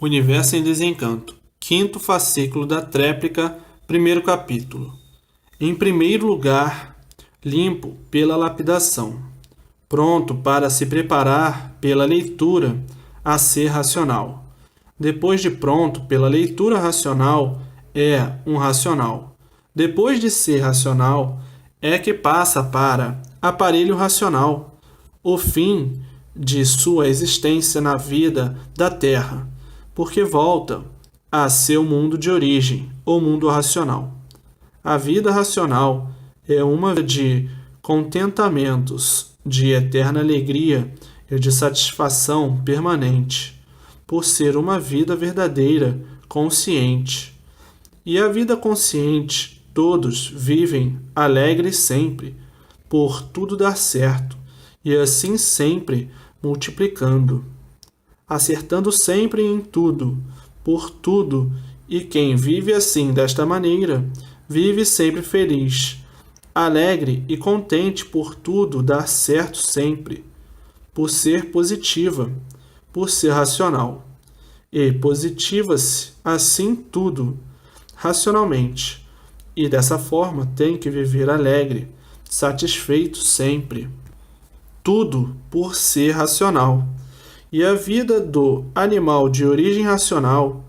Universo em Desencanto, quinto fascículo da tréplica, primeiro capítulo. Em primeiro lugar, limpo pela lapidação, pronto para se preparar pela leitura a ser racional. Depois de pronto pela leitura racional, é um racional. Depois de ser racional, é que passa para aparelho racional, o fim de sua existência na vida da Terra, porque volta a seu mundo de origem, o mundo racional. A vida racional é uma de contentamentos, de eterna alegria e de satisfação permanente, por ser uma vida verdadeira, consciente. E a vida consciente, todos vivem alegres sempre, por tudo dar certo, e assim sempre multiplicando, acertando sempre em tudo, por tudo, e quem vive assim desta maneira, vive sempre feliz, alegre e contente por tudo dar certo sempre, por ser positiva, por ser racional. E positiva-se assim tudo, racionalmente, e dessa forma tem que viver alegre, satisfeito sempre. Tudo por ser racional. E a vida do animal de origem racional,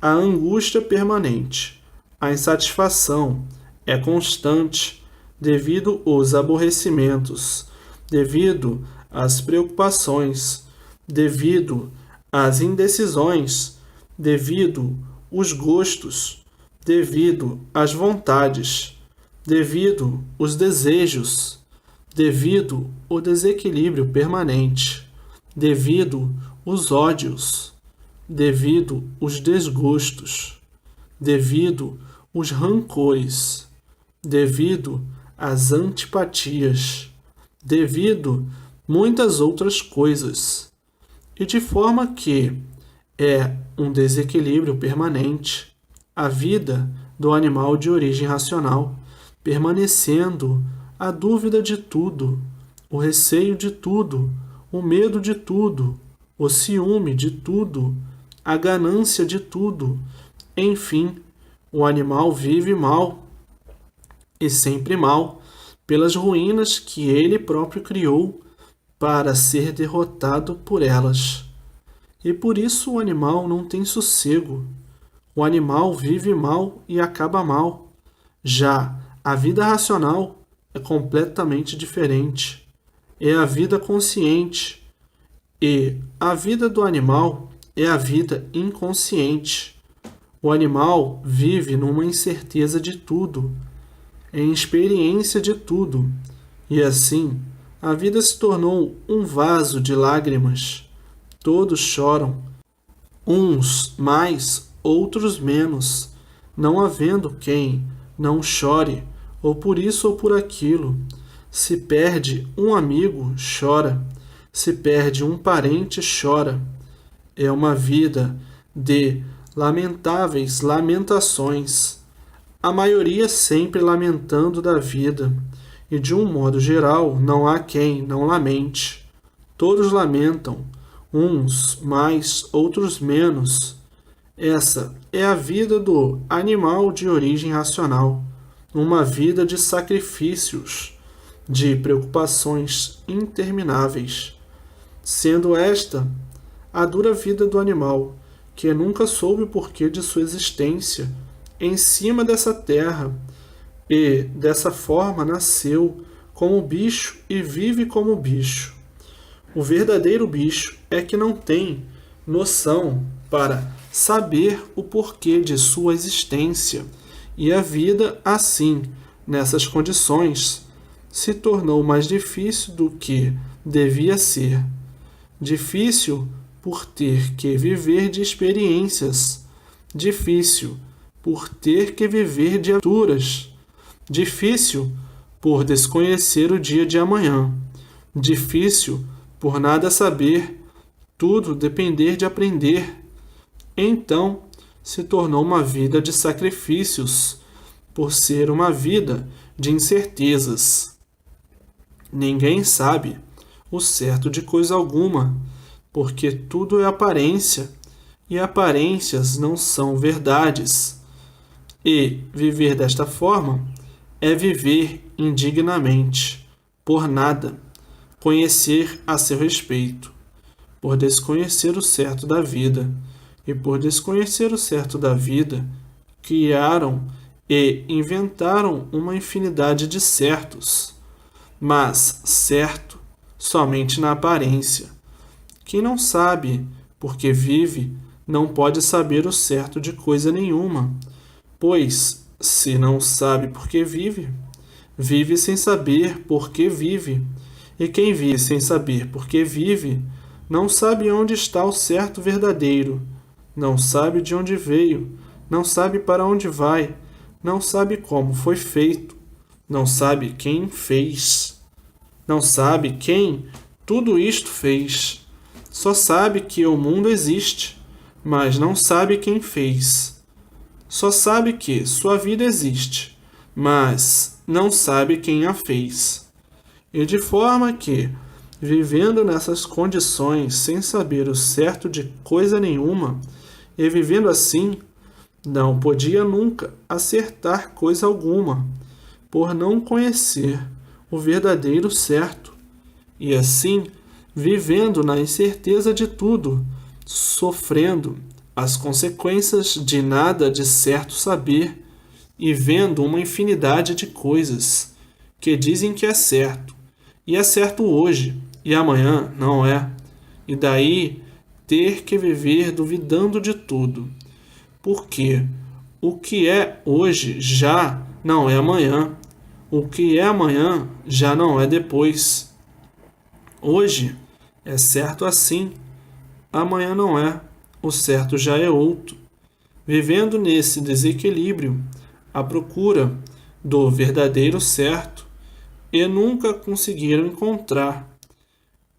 a angústia permanente, a insatisfação é constante devido aos aborrecimentos, devido às preocupações, devido às indecisões, devido aos gostos, devido às vontades, devido aos desejos, devido ao desequilíbrio permanente, devido os ódios, devido os desgostos, devido os rancores, devido às antipatias, devido muitas outras coisas, e de forma que é um desequilíbrio permanente a vida do animal de origem racional, permanecendo a dúvida de tudo, o receio de tudo, o medo de tudo, o ciúme de tudo, a ganância de tudo. Enfim, o animal vive mal, e sempre mal, pelas ruínas que ele próprio criou para ser derrotado por elas. E por isso o animal não tem sossego. O animal vive mal e acaba mal. Já a vida racional é completamente diferente. É a vida consciente. E a vida do animal é a vida inconsciente. O animal vive numa incerteza de tudo, em experiência de tudo. E assim, a vida se tornou um vaso de lágrimas. Todos choram, uns mais, outros menos, não havendo quem não chore, ou por isso ou por aquilo. Se perde um amigo, chora. Se perde um parente, chora. É uma vida de lamentáveis lamentações, a maioria sempre lamentando da vida, e de um modo geral não há quem não lamente. Todos lamentam, uns mais, outros menos. Essa é a vida do animal de origem racional, uma vida de sacrifícios, de preocupações intermináveis, sendo esta a dura vida do animal, que nunca soube o porquê de sua existência em cima dessa terra, e dessa forma nasceu como bicho e vive como bicho. O verdadeiro bicho é que não tem noção para saber o porquê de sua existência, e a vida, assim, nessas condições, se tornou mais difícil do que devia ser. Difícil por ter que viver de experiências, difícil por ter que viver de aventuras, difícil por desconhecer o dia de amanhã, difícil por nada saber, tudo depender de aprender. Então, se tornou uma vida de sacrifícios, por ser uma vida de incertezas. Ninguém sabe o certo de coisa alguma, porque tudo é aparência, e aparências não são verdades. E viver desta forma é viver indignamente, por nada, conhecer a seu respeito, por desconhecer o certo da vida, e por desconhecer o certo da vida, criaram e inventaram uma infinidade de certos, mas certo somente na aparência. Quem não sabe porque vive, não pode saber o certo de coisa nenhuma, pois, se não sabe porque vive, vive sem saber por que vive, e quem vive sem saber por que vive, não sabe onde está o certo verdadeiro, não sabe de onde veio, não sabe para onde vai, não sabe como foi feito, não sabe quem fez, não sabe quem tudo isto fez. Só sabe que o mundo existe, mas não sabe quem fez. Só sabe que sua vida existe, mas não sabe quem a fez. E de forma que, vivendo nessas condições sem saber o certo de coisa nenhuma, e vivendo assim, não podia nunca acertar coisa alguma, por não conhecer o verdadeiro certo, e assim, vivendo na incerteza de tudo, sofrendo as consequências de nada de certo saber, e vendo uma infinidade de coisas que dizem que é certo, e é certo hoje, e amanhã não é, e daí ter que viver duvidando de tudo, porque o que é hoje já não é amanhã, o que é amanhã já não é depois. Hoje é certo assim, amanhã não é, o certo já é outro. Vivendo nesse desequilíbrio, à procura do verdadeiro certo, e nunca conseguiram encontrar,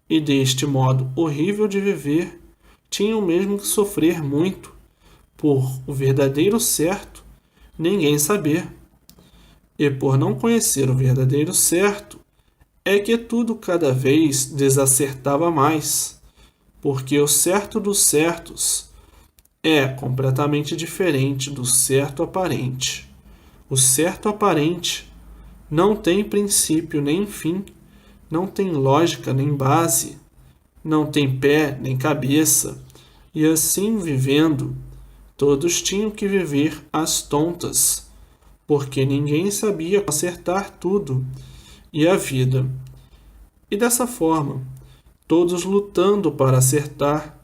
e deste modo horrível de viver, tinham mesmo que sofrer muito, por o verdadeiro certo ninguém saber. E por não conhecer o verdadeiro certo, é que tudo cada vez desacertava mais, porque o certo dos certos é completamente diferente do certo aparente. O certo aparente não tem princípio nem fim, não tem lógica nem base, não tem pé nem cabeça, e assim vivendo, todos tinham que viver às tontas, porque ninguém sabia acertar tudo e a vida. E dessa forma, todos lutando para acertar,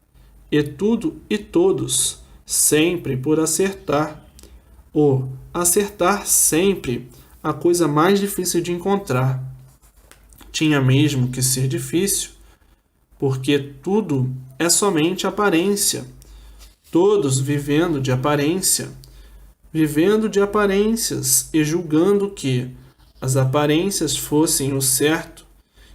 e tudo e todos sempre por acertar. O acertar sempre a coisa mais difícil de encontrar. Tinha mesmo que ser difícil, porque tudo é somente aparência. Todos vivendo de aparências e julgando que as aparências fossem o certo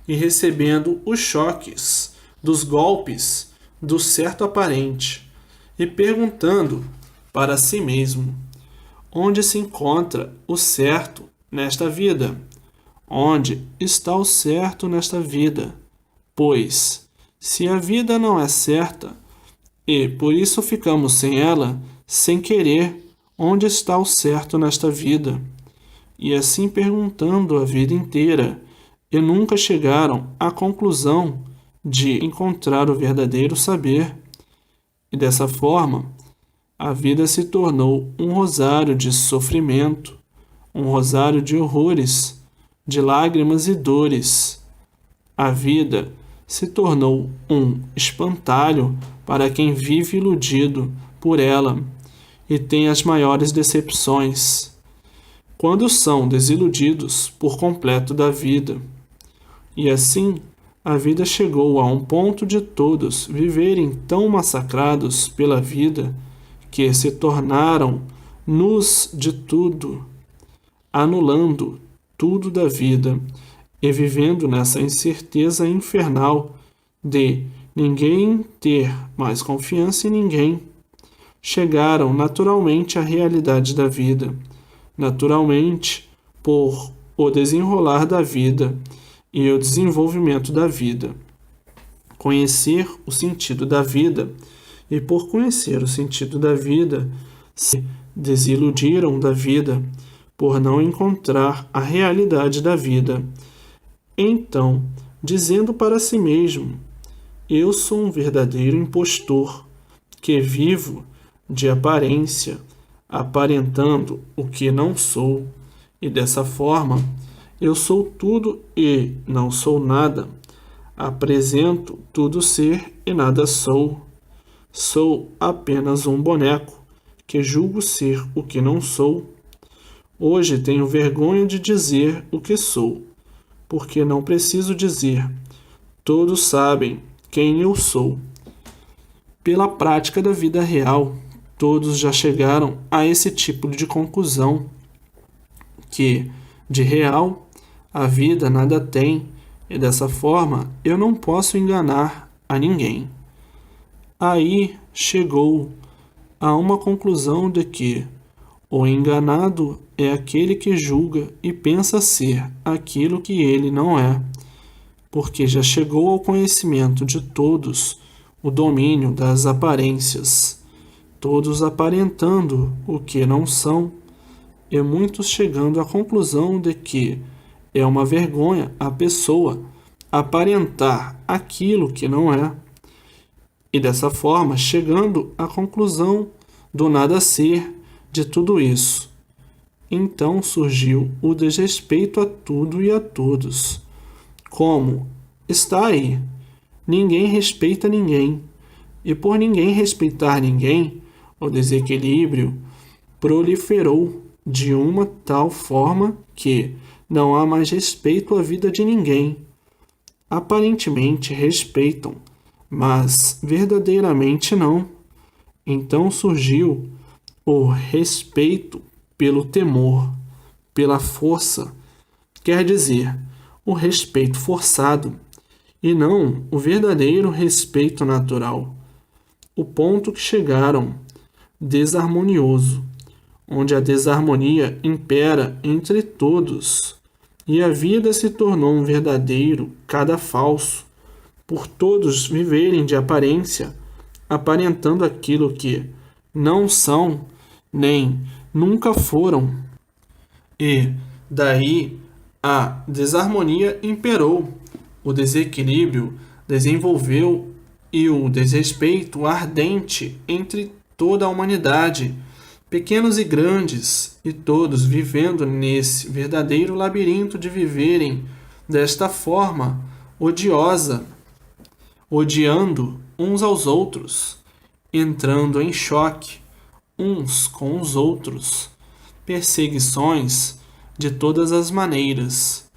e recebendo os choques dos golpes do certo aparente e perguntando para si mesmo: onde se encontra o certo nesta vida? Onde está o certo nesta vida? Pois, se a vida não é certa, e por isso ficamos sem ela, sem querer, onde está o certo nesta vida? E assim perguntando a vida inteira, e nunca chegaram à conclusão de encontrar o verdadeiro saber. E dessa forma, a vida se tornou um rosário de sofrimento, um rosário de horrores, de lágrimas e dores. A vida se tornou um espantalho para quem vive iludido por ela e tem as maiores decepções, quando são desiludidos por completo da vida. E assim, a vida chegou a um ponto de todos viverem tão massacrados pela vida que se tornaram nus de tudo, anulando tudo da vida e vivendo nessa incerteza infernal de ninguém ter mais confiança em ninguém. Chegaram naturalmente à realidade da vida, naturalmente por o desenrolar da vida e o desenvolvimento da vida. Conhecer o sentido da vida e por conhecer o sentido da vida, se desiludiram da vida por não encontrar a realidade da vida. Então, dizendo para si mesmo: eu sou um verdadeiro impostor, que vivo de aparência, aparentando o que não sou, e dessa forma eu sou tudo e não sou nada. Apresento tudo ser e nada sou. Sou apenas um boneco, que julgo ser o que não sou. Hoje tenho vergonha de dizer o que sou, porque não preciso dizer. Todos sabem quem eu sou. Pela prática da vida real, todos já chegaram a esse tipo de conclusão, que, de real, a vida nada tem, e dessa forma eu não posso enganar a ninguém. Aí chegou a uma conclusão de que o enganado é aquele que julga e pensa ser aquilo que ele não é, porque já chegou ao conhecimento de todos o domínio das aparências, todos aparentando o que não são, e muitos chegando à conclusão de que é uma vergonha a pessoa aparentar aquilo que não é, e dessa forma chegando à conclusão do nada ser de tudo isso. Então surgiu o desrespeito a tudo e a todos. Como está aí, ninguém respeita ninguém, e por ninguém respeitar ninguém, o desequilíbrio proliferou de uma tal forma que não há mais respeito à vida de ninguém. Aparentemente respeitam, mas verdadeiramente não. Então surgiu o respeito pelo temor, pela força, quer dizer, o respeito forçado, e não o verdadeiro respeito natural. O ponto que chegaram, desarmonioso, onde a desarmonia impera entre todos, e a vida se tornou um verdadeiro cada falso, por todos viverem de aparência, aparentando aquilo que não são, nem nunca foram. E daí a desarmonia imperou, o desequilíbrio desenvolveu e o desrespeito ardente entre toda a humanidade, pequenos e grandes, e todos vivendo nesse verdadeiro labirinto de viverem desta forma odiosa, odiando uns aos outros, entrando em choque uns com os outros, perseguições de todas as maneiras.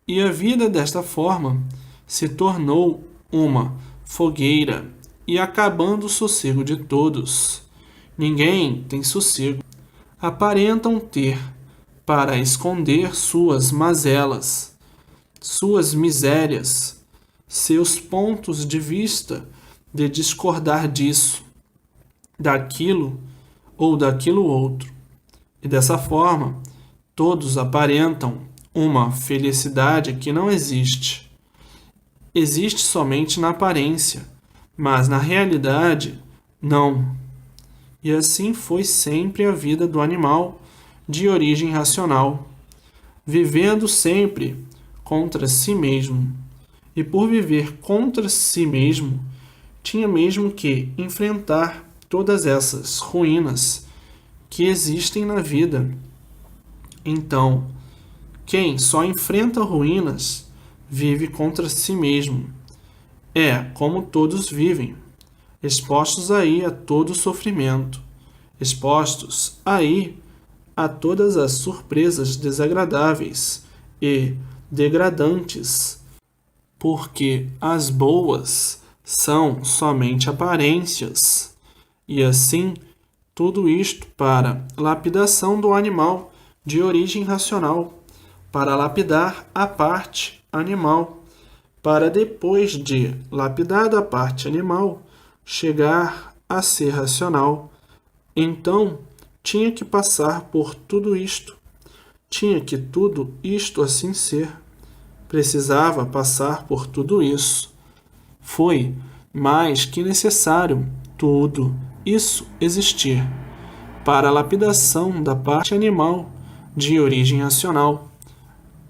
E a vida desta forma se tornou uma fogueira e acabando o sossego de todos. Ninguém tem sossego. Aparentam ter para esconder suas mazelas, suas misérias, seus pontos de vista de discordar disso, daquilo ou daquilo outro. E dessa forma, todos aparentam uma felicidade que não existe. Existe somente na aparência, mas na realidade, não. E assim foi sempre a vida do animal de origem racional, vivendo sempre contra si mesmo. E por viver contra si mesmo, tinha mesmo que enfrentar todas essas ruínas que existem na vida. Então, quem só enfrenta ruínas vive contra si mesmo. É como todos vivem, expostos aí a todo sofrimento, expostos aí a todas as surpresas desagradáveis e degradantes, porque as boas são somente aparências, e assim tudo isto para lapidação do animal de origem racional, para lapidar a parte animal, para depois de lapidada a parte animal, chegar a ser racional. Então, tinha que passar por tudo isto, tinha que tudo isto assim ser, precisava passar por tudo isso. Foi mais que necessário tudo isso existir para a lapidação da parte animal de origem racional,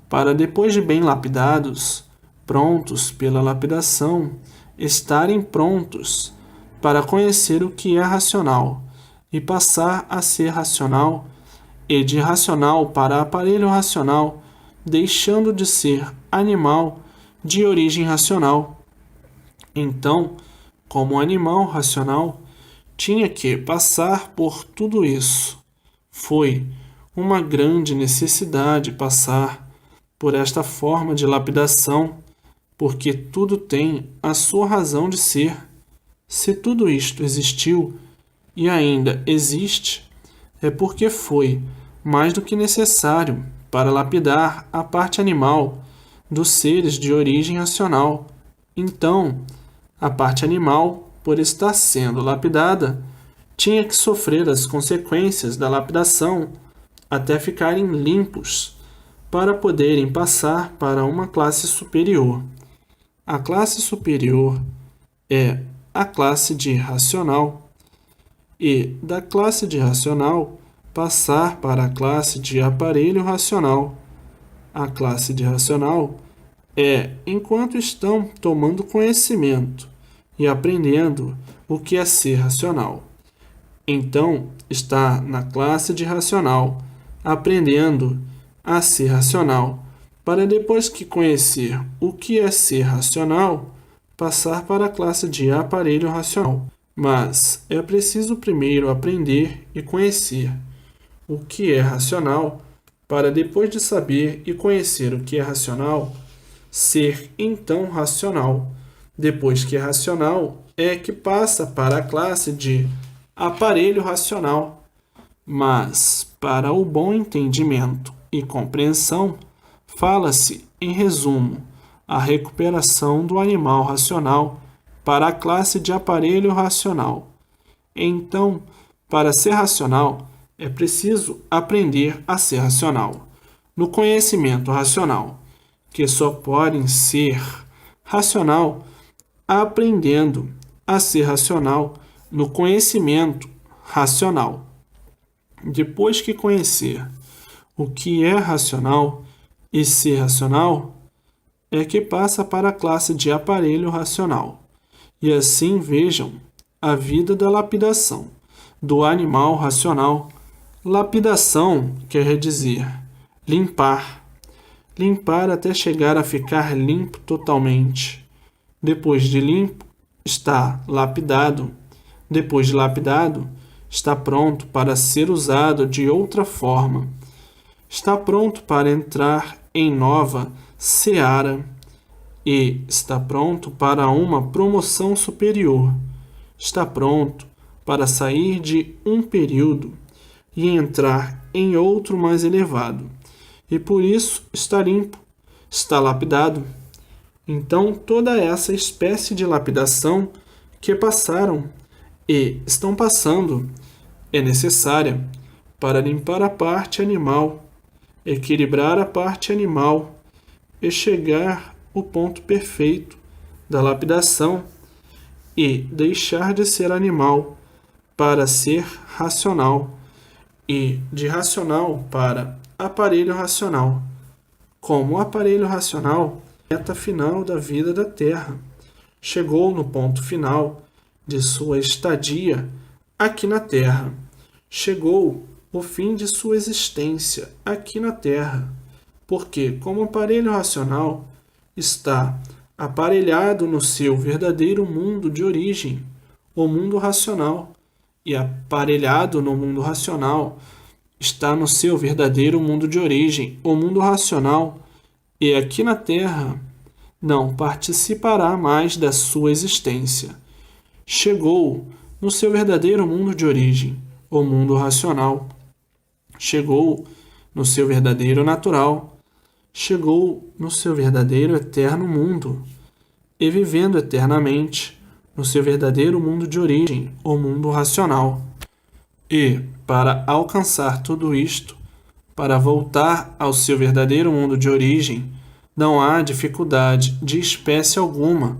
para depois de bem lapidados, prontos pela lapidação, estarem prontos para conhecer o que é racional e passar a ser racional, e de racional para aparelho racional, deixando de ser animal de origem racional. Então, como animal racional, tinha que passar por tudo isso. Foi uma grande necessidade passar por esta forma de lapidação, porque tudo tem a sua razão de ser. Se tudo isto existiu e ainda existe, é porque foi mais do que necessário para lapidar a parte animal dos seres de origem racional. Então, a parte animal, por estar sendo lapidada, tinha que sofrer as consequências da lapidação até ficarem limpos, para poderem passar para uma classe superior. A classe superior é a classe de racional, e da classe de racional passar para a classe de aparelho racional. A classe de racional é enquanto estão tomando conhecimento e aprendendo o que é ser racional. Então, está na classe de racional, aprendendo a ser racional, para depois que conhecer o que é ser racional, passar para a classe de aparelho racional. Mas é preciso primeiro aprender e conhecer o que é racional, para depois de saber e conhecer o que é racional, ser então racional. Depois que é racional, é que passa para a classe de aparelho racional. Mas, para o bom entendimento e compreensão, fala-se, em resumo, a recuperação do animal racional para a classe de aparelho racional. Então, para ser racional, é preciso aprender a ser racional. No conhecimento racional, que só podem ser racional aprendendo a ser racional no conhecimento racional. Depois que conhecer o que é racional e ser racional, é que passa para a classe de aparelho racional. E assim vejam a vida da lapidação do animal racional. Lapidação quer dizer limpar. Limpar até chegar a ficar limpo totalmente. Depois de limpo, está lapidado. Depois de lapidado, está pronto para ser usado de outra forma. Está pronto para entrar em nova seara e está pronto para uma promoção superior. Está pronto para sair de um período e entrar em outro mais elevado. E por isso está limpo, está lapidado. Então, toda essa espécie de lapidação que passaram e estão passando é necessária para limpar a parte animal, equilibrar a parte animal e chegar ao ponto perfeito da lapidação e deixar de ser animal para ser racional e de racional para aparelho racional. Como aparelho racional, meta final da vida da Terra, chegou no ponto final de sua estadia aqui na Terra. Chegou o fim de sua existência aqui na Terra, porque, como aparelho racional, está aparelhado no seu verdadeiro mundo de origem, o mundo racional, e aparelhado no mundo racional está no seu verdadeiro mundo de origem, o mundo racional, e aqui na Terra não participará mais da sua existência. Chegou no seu verdadeiro mundo de origem, o mundo racional. Chegou no seu verdadeiro natural. Chegou no seu verdadeiro eterno mundo, e vivendo eternamente no seu verdadeiro mundo de origem, o mundo racional. E, para alcançar tudo isto, para voltar ao seu verdadeiro mundo de origem, não há dificuldade de espécie alguma,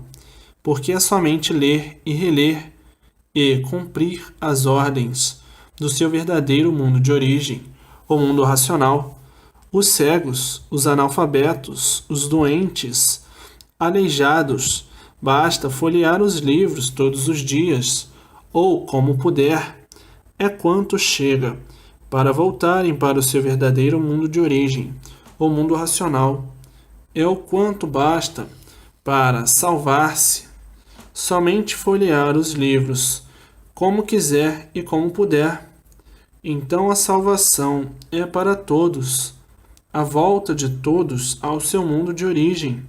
porque é somente ler e reler e cumprir as ordens do seu verdadeiro mundo de origem, o mundo racional. Os cegos, os analfabetos, os doentes, aleijados, basta folhear os livros todos os dias, ou como puder, é quanto chega para voltarem para o seu verdadeiro mundo de origem, o mundo racional. É o quanto basta para salvar-se. Somente folhear os livros, como quiser e como puder. Então a salvação é para todos, a volta de todos ao seu mundo de origem.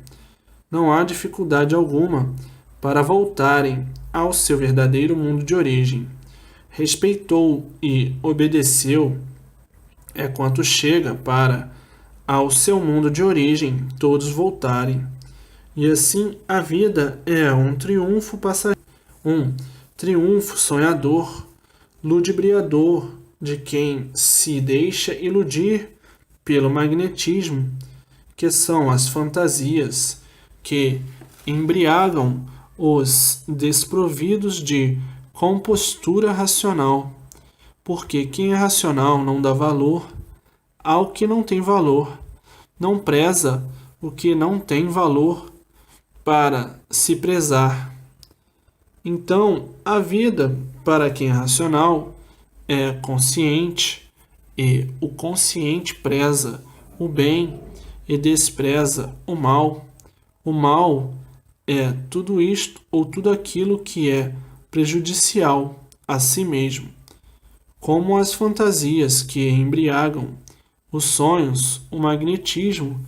Não há dificuldade alguma para voltarem ao seu verdadeiro mundo de origem. Respeitou e obedeceu é quanto chega para, ao seu mundo de origem, todos voltarem. E assim a vida é um triunfo passageiro, um triunfo sonhador, ludibriador de quem se deixa iludir pelo magnetismo, que são as fantasias que embriagam os desprovidos de compostura racional, porque quem é racional não dá valor ao que não tem valor, não preza o que não tem valor para se prezar. Então, a vida, para quem é racional, é consciente, e o consciente preza o bem e despreza o mal. O mal é tudo isto ou tudo aquilo que é prejudicial a si mesmo, como as fantasias que embriagam, os sonhos, o magnetismo,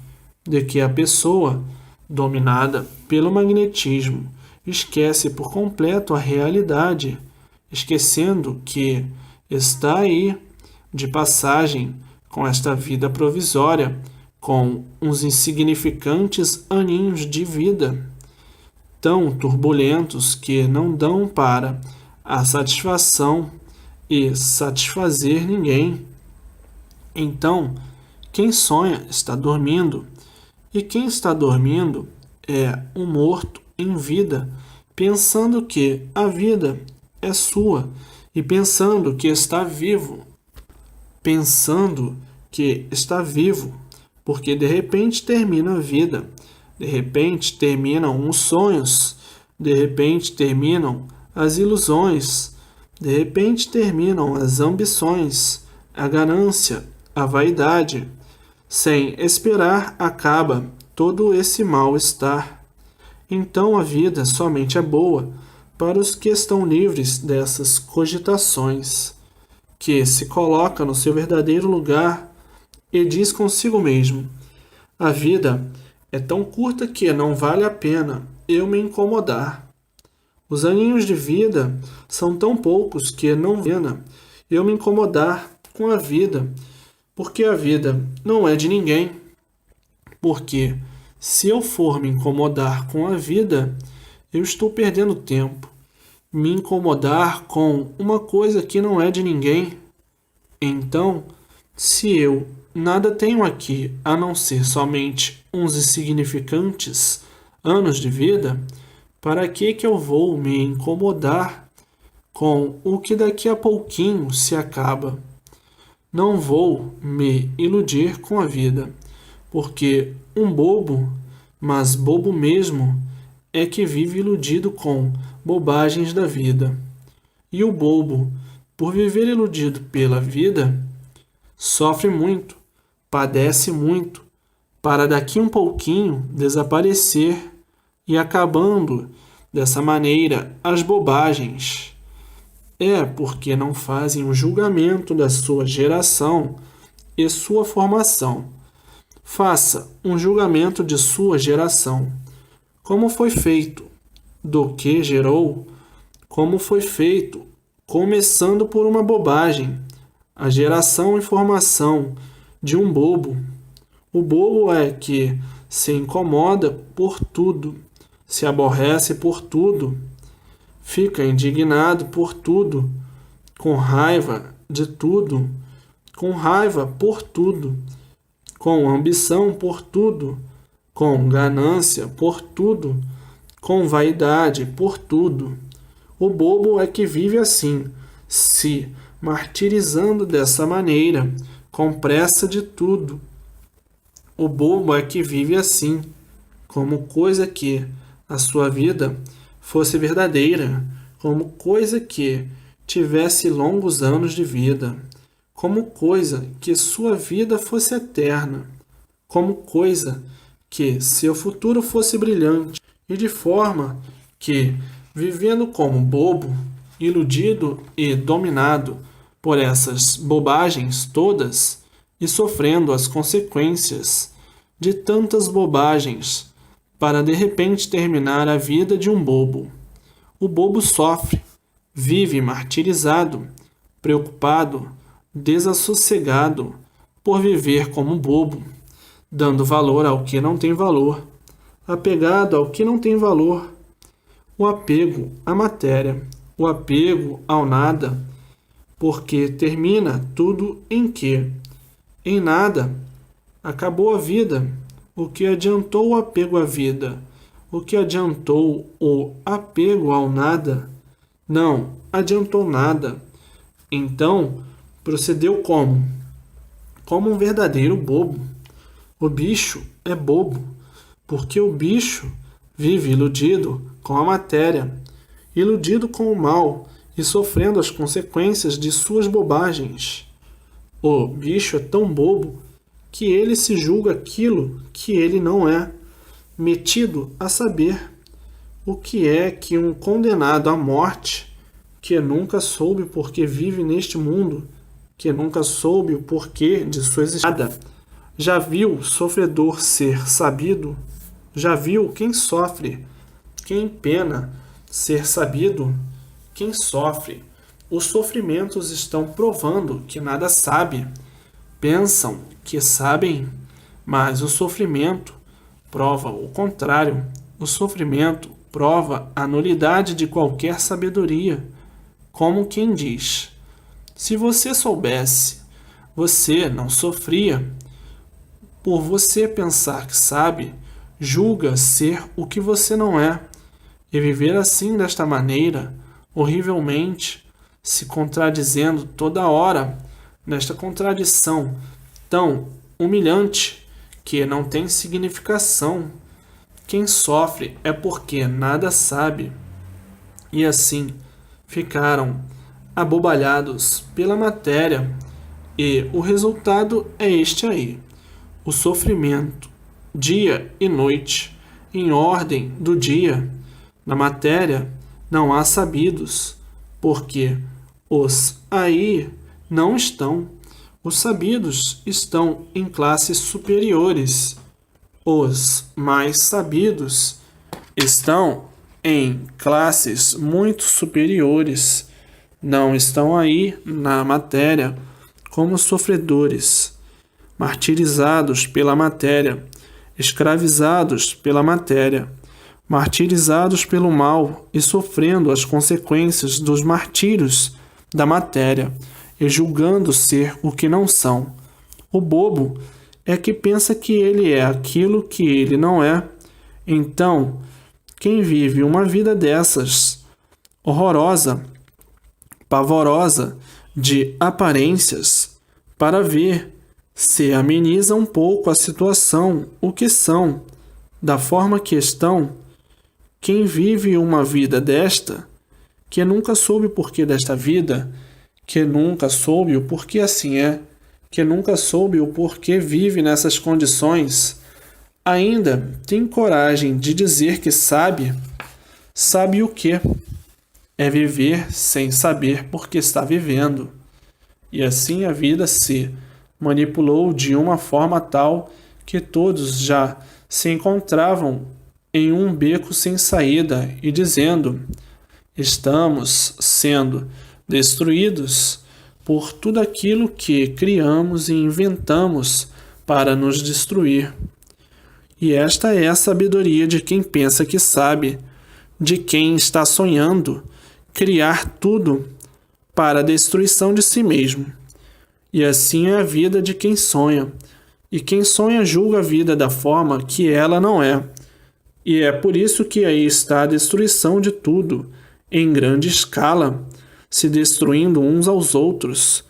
de que a pessoa, dominada pelo magnetismo, esquece por completo a realidade, esquecendo que está aí de passagem com esta vida provisória, com uns insignificantes aninhos de vida, tão turbulentos que não dão para a satisfação e satisfazer ninguém. Então, quem sonha está dormindo, e quem está dormindo é um morto em vida, pensando que a vida é sua e pensando que está vivo, porque de repente termina a vida, de repente terminam os sonhos, de repente terminam as ilusões, de repente terminam as ambições, a ganância, a vaidade. Sem esperar acaba todo esse mal-estar. Então a vida somente é boa para os que estão livres dessas cogitações, que se coloca no seu verdadeiro lugar e diz consigo mesmo: a vida é tão curta que não vale a pena eu me incomodar. Os aninhos de vida são tão poucos que não vale a pena eu me incomodar com a vida, porque a vida não é de ninguém. Porque se eu for me incomodar com a vida, eu estou perdendo tempo. Me incomodar com uma coisa que não é de ninguém. Então, se eu nada tenho aqui a não ser somente uns insignificantes anos de vida, para que eu vou me incomodar com o que daqui a pouquinho se acaba? Não vou me iludir com a vida, porque um bobo, mas bobo mesmo, é que vive iludido com bobagens da vida. E o bobo, por viver iludido pela vida, sofre muito, padece muito, para daqui um pouquinho desaparecer e acabando dessa maneira as bobagens. É porque não fazem um julgamento da sua geração e sua formação. Faça um julgamento de sua geração. Como foi feito? Do que gerou? Como foi feito? Começando por uma bobagem. A geração e formação de um bobo. O bobo é que se incomoda por tudo, se aborrece por tudo, fica indignado por tudo, com raiva de tudo, com raiva por tudo, com ambição por tudo, com ganância por tudo, com vaidade por tudo, O bobo é que vive assim, se martirizando dessa maneira, com pressa de tudo. O bobo é que vive assim, como coisa que a sua vida fosse verdadeira, como coisa que tivesse longos anos de vida, como coisa que sua vida fosse eterna, como coisa que seu futuro fosse brilhante, e de forma que, vivendo como bobo, iludido e dominado por essas bobagens todas, e sofrendo as consequências de tantas bobagens, para de repente terminar a vida de um bobo. O bobo sofre, vive martirizado, preocupado, desassossegado por viver como bobo, dando valor ao que não tem valor, apegado ao que não tem valor. O apego à matéria, o apego ao nada, porque termina tudo em que? Em nada. Acabou a vida. O que adiantou o apego à vida? O que adiantou o apego ao nada? Não adiantou nada. Então, procedeu como? Como um verdadeiro bobo. O bicho é bobo, porque o bicho vive iludido com a matéria, iludido com o mal e sofrendo as consequências de suas bobagens. O bicho é tão bobo que ele se julga aquilo que ele não é, metido a saber o que é que um condenado à morte, que nunca soube por que vive neste mundo, que nunca soube o porquê de sua existência. Já viu sofredor ser sabido? Já viu quem sofre, quem pena ser sabido? Quem sofre? Os sofrimentos estão provando que nada sabe. Pensam que sabem, mas o sofrimento prova o contrário. O sofrimento prova a nulidade de qualquer sabedoria. Como quem diz: se você soubesse, você não sofria. Por você pensar que sabe, julga ser o que você não é. E viver assim desta maneira, horrivelmente, se contradizendo toda hora, nesta contradição tão humilhante que não tem significação. Quem sofre é porque nada sabe. E assim ficaram abobalhados pela matéria, e o resultado é este aí: o sofrimento, dia e noite, em ordem do dia. Na matéria não há sabidos, porque os aí não estão. Os sabidos estão em classes superiores. Os mais sabidos estão em classes muito superiores. Não estão aí na matéria como sofredores, martirizados pela matéria, escravizados pela matéria, martirizados pelo mal e sofrendo as consequências dos martírios da matéria e julgando ser o que não são. O bobo é que pensa que ele é aquilo que ele não é. Então, quem vive uma vida dessas, horrorosa, pavorosa, de aparências, para ver se ameniza um pouco a situação, o que são, da forma que estão, quem vive uma vida desta, que nunca soube o porquê desta vida, que nunca soube o porquê assim é, que nunca soube o porquê vive nessas condições, ainda tem coragem de dizer que sabe? Sabe o quê? É viver sem saber porque está vivendo. E assim a vida se manipulou de uma forma tal que todos já se encontravam em um beco sem saída e dizendo: estamos sendo destruídos por tudo aquilo que criamos e inventamos para nos destruir. E esta é a sabedoria de quem pensa que sabe, de quem está sonhando criar tudo para a destruição de si mesmo. E assim é a vida de quem sonha. E quem sonha julga a vida da forma que ela não é. E é por isso que aí está a destruição de tudo em grande escala, se destruindo uns aos outros.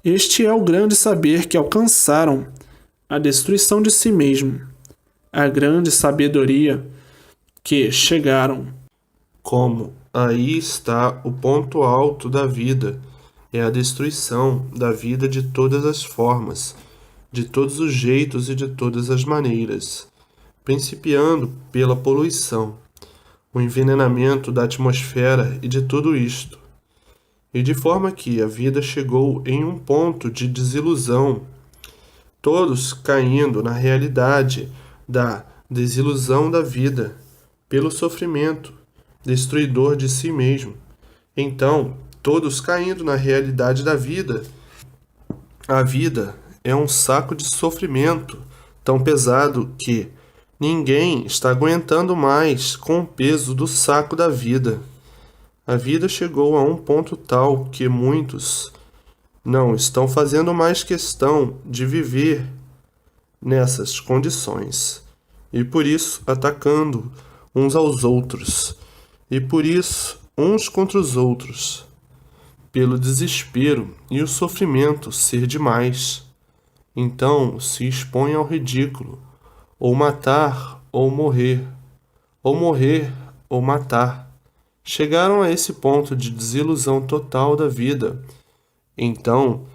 Este é o grande saber que alcançaram, a destruição de si mesmo, a grande sabedoria que chegaram. Como aí está o ponto alto da vida, é a destruição da vida de todas as formas, de todos os jeitos e de todas as maneiras, principiando pela poluição, o envenenamento da atmosfera e de tudo isto. E de forma que a vida chegou em um ponto de desilusão, todos caindo na realidade da desilusão da vida, pelo sofrimento destruidor de si mesmo. Então, todos caindo na realidade da vida. A vida é um saco de sofrimento tão pesado que ninguém está aguentando mais com o peso do saco da vida. A vida chegou a um ponto tal que muitos não estão fazendo mais questão de viver nessas condições, e por isso atacando uns aos outros, e por isso uns contra os outros, pelo desespero e o sofrimento ser demais. Então se expõe ao ridículo, ou matar ou morrer, ou morrer ou matar. Chegaram a esse ponto de desilusão total da vida. Então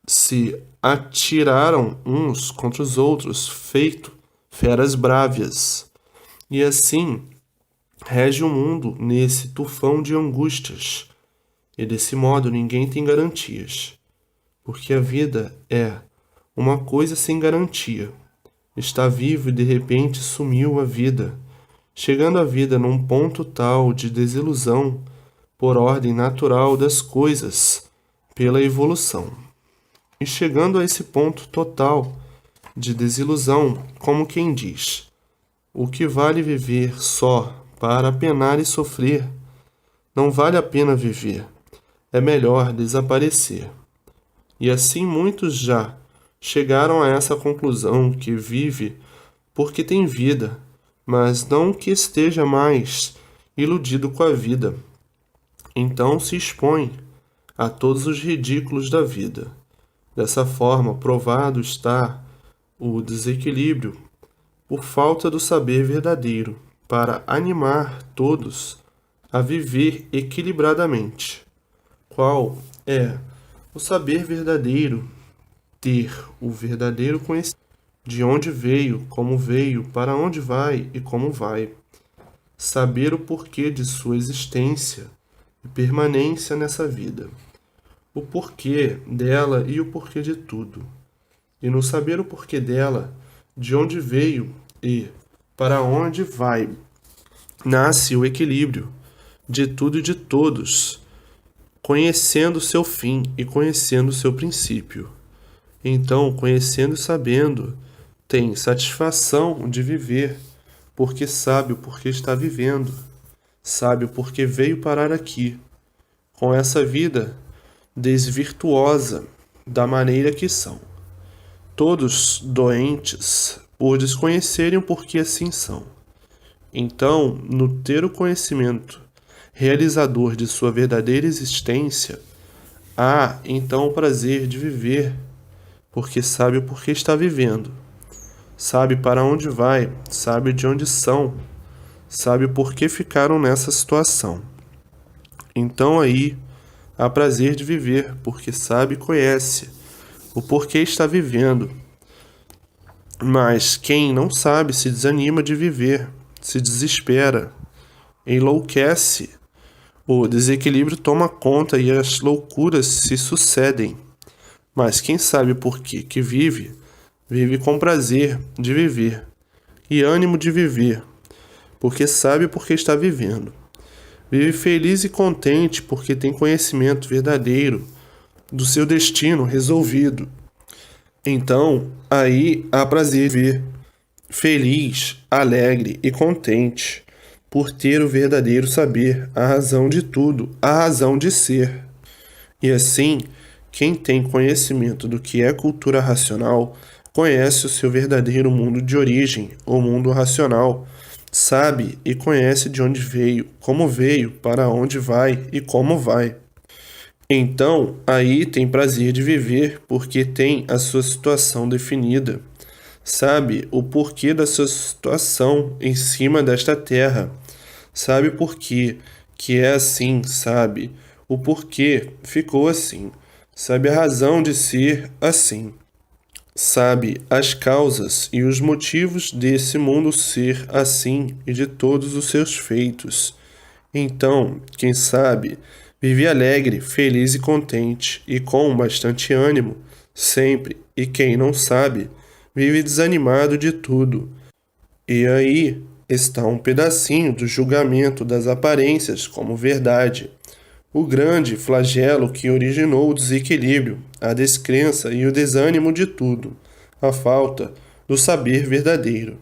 se atiraram uns contra os outros, feito feras brávias. E assim rege o mundo nesse tufão de angústias. E desse modo ninguém tem garantias, porque a vida é uma coisa sem garantia. Está vivo e de repente sumiu a vida, chegando a vida num ponto tal de desilusão por ordem natural das coisas, pela evolução. E chegando a esse ponto total de desilusão, como quem diz: o que vale viver só para penar e sofrer, não vale a pena viver, é melhor desaparecer. E assim muitos já chegaram a essa conclusão, que vive porque tem vida, mas não que esteja mais iludido com a vida. Então se expõe a todos os ridículos da vida. Dessa forma, provado está o desequilíbrio por falta do saber verdadeiro, para animar todos a viver equilibradamente. Qual é o saber verdadeiro? Ter o verdadeiro conhecimento de onde veio, para onde vai e como vai. Saber o porquê de sua existência e permanência nessa vida. O porquê dela e o porquê de tudo. E no saber o porquê dela, de onde veio e para onde vai, nasce o equilíbrio de tudo e de todos, conhecendo seu fim e conhecendo seu princípio. Então, conhecendo e sabendo, tem satisfação de viver, porque sabe o porquê está vivendo, sabe o porquê veio parar aqui, com essa vida desvirtuosa da maneira que são. Todos doentes por desconhecerem o porquê assim são. Então, no ter o conhecimento realizador de sua verdadeira existência, há então o prazer de viver, porque sabe o porquê está vivendo, sabe para onde vai, sabe de onde são, sabe o porquê ficaram nessa situação. Então aí há prazer de viver, porque sabe e conhece o porquê está vivendo. Mas quem não sabe se desanima de viver, se desespera, enlouquece. O desequilíbrio toma conta e as loucuras se sucedem. Mas quem sabe por que vive, vive com prazer de viver e ânimo de viver, porque sabe por que está vivendo. Vive feliz e contente porque tem conhecimento verdadeiro do seu destino resolvido. Então, aí há prazer de viver, feliz, alegre e contente, por ter o verdadeiro saber, a razão de tudo, a razão de ser. E assim, quem tem conhecimento do que é cultura racional, conhece o seu verdadeiro mundo de origem, o mundo racional, sabe e conhece de onde veio, como veio, para onde vai e como vai. Então, aí tem prazer de viver porque tem a sua situação definida. Sabe o porquê da sua situação em cima desta terra. Sabe por quê que é assim, sabe? O porquê ficou assim. Sabe a razão de ser assim. Sabe as causas e os motivos desse mundo ser assim e de todos os seus feitos. Então, quem sabe, vive alegre, feliz e contente, e com bastante ânimo, sempre, e quem não sabe, vive desanimado de tudo. E aí está um pedacinho do julgamento das aparências como verdade, o grande flagelo que originou o desequilíbrio, a descrença e o desânimo de tudo, a falta do saber verdadeiro.